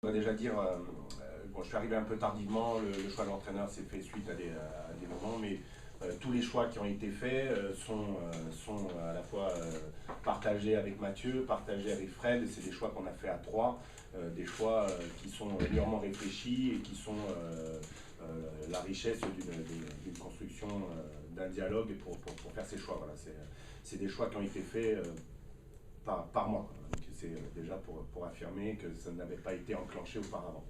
voudrais déjà dire, bon, je suis arrivé un peu tardivement, le choix de l'entraîneur s'est fait suite à des moments, mais tous les choix qui ont été faits sont à la fois partagés avec Mathieu, partagés avec Fred, et c'est des choix qu'on a fait à trois, des choix qui sont mûrement réfléchis et qui sont la richesse d'une construction, d'un dialogue pour faire ces choix. Voilà, c'est des choix qui ont été faits par moi. C'est déjà pour affirmer que ça n'avait pas été enclenché auparavant.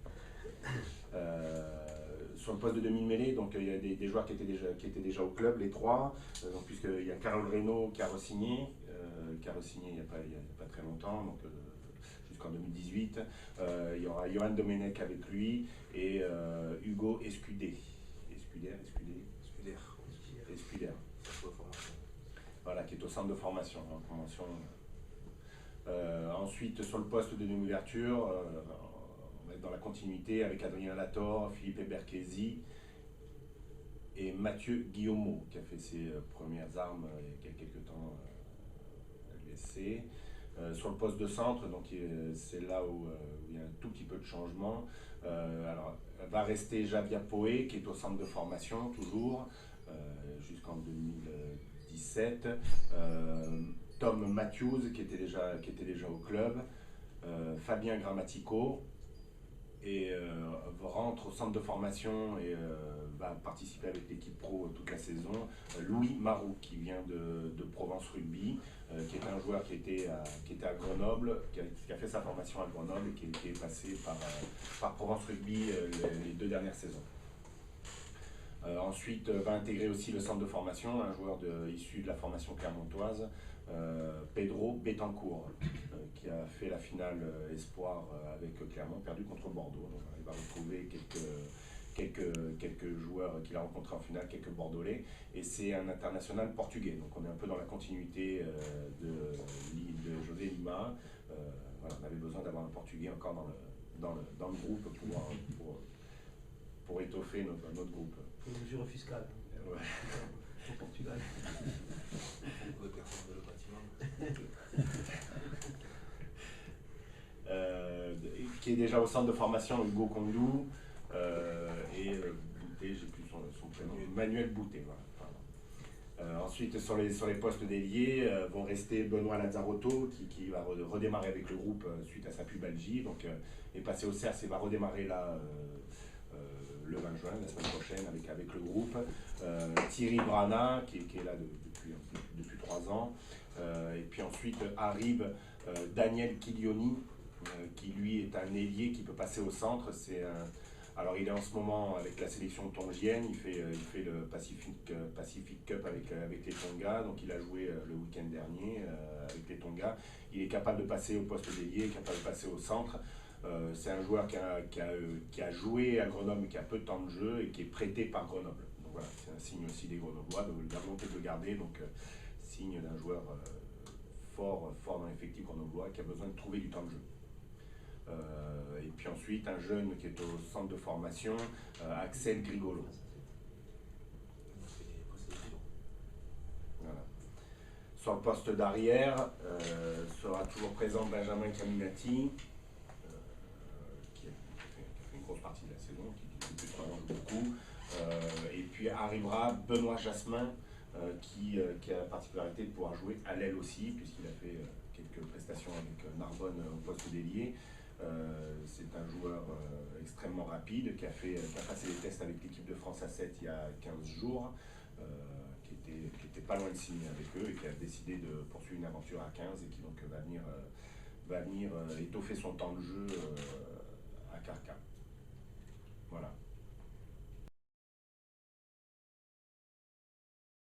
Sur le poste de demi-mêlée, donc il y a des joueurs qui étaient déjà au club, les trois, puisqu'il y a Carole Reynaud qui a re-signé il n'y a pas très longtemps, donc jusqu'en 2018. Il y aura Johan Domenech avec lui et Hugo Escudé. Escuder. Voilà, qui est au centre de formation, en convention. Ensuite, sur le poste de demi-ouverture, on va être dans la continuité avec Adrien Lator, Philippe Eberkesi et Mathieu Guillaumeau, qui a fait ses premières armes il y a quelques temps à l'USC. Sur le poste de centre, donc c'est là où il y a un tout petit peu de changement. Alors, va rester Javia Poé, qui est au centre de formation, toujours, jusqu'en 2017. Tom Matthews, qui était déjà au club. Fabien Grammatico, et rentre au centre de formation et va participer avec l'équipe pro toute la saison. Louis Marou, qui vient de Provence Rugby, qui est un joueur qui était à Grenoble, qui a fait sa formation à Grenoble et qui est passé par Provence Rugby les 2 dernières saisons. Ensuite, va intégrer aussi le centre de formation, un joueur issu de la formation clermontoise, Pedro Betancourt, qui a fait la finale espoir avec Clermont, perdu contre Bordeaux. Donc, il va retrouver quelques joueurs qu'il a rencontrés en finale, quelques Bordelais, et c'est un international portugais. Donc on est un peu dans la continuité de José Lima. Voilà, on avait besoin d'avoir un portugais encore dans le groupe pour étoffer notre groupe. Pour une mesure fiscale. Ouais. Au Portugal. Beaucoup de personnes de le bâtiment. Qui est déjà au centre de formation, Hugo Kondou, et Boutet, j'ai plus son prénom, Manuel Boutet. Voilà, ensuite, sur les postes d'ailier, vont rester Benoît Lazzarotto, qui va redémarrer avec le groupe suite à sa pubalgie, donc est passé au CERS et va redémarrer là le 20 juin, la semaine prochaine, avec le groupe. Thierry Brana, qui est là depuis 3 ans. Et puis ensuite arrive Daniel Chiglioni, qui lui est un ailier qui peut passer au centre. Alors il est en ce moment avec la sélection tongienne, il fait le Pacific Cup avec les Tonga, donc il a joué le week-end dernier avec les Tonga. Il est capable de passer au poste d'ailier, capable de passer au centre. C'est un joueur qui a joué à Grenoble, qui a peu de temps de jeu et qui est prêté par Grenoble. Donc voilà, c'est un signe aussi des Grenoblois, de la volonté de le garder, donc signe d'un joueur fort dans l'effectif grenoblois qui a besoin de trouver du temps de jeu. Et puis ensuite, un jeune qui est au centre de formation, Axel Grigolo. Voilà. Sur le poste d'arrière, sera toujours présent Benjamin Caminati, qui a fait une grosse partie de la saison, qui depuis 3 ans joue beaucoup. Et puis arrivera Benoît Jasmin, qui a la particularité de pouvoir jouer à l'aile aussi, puisqu'il a fait quelques prestations avec Narbonne au poste d'ailier. C'est un joueur extrêmement rapide qui a passé les tests avec l'équipe de France A7 il y a 15 jours, qui était pas loin de signer avec eux et qui a décidé de poursuivre une aventure à 15 et qui donc va venir étoffer son temps de jeu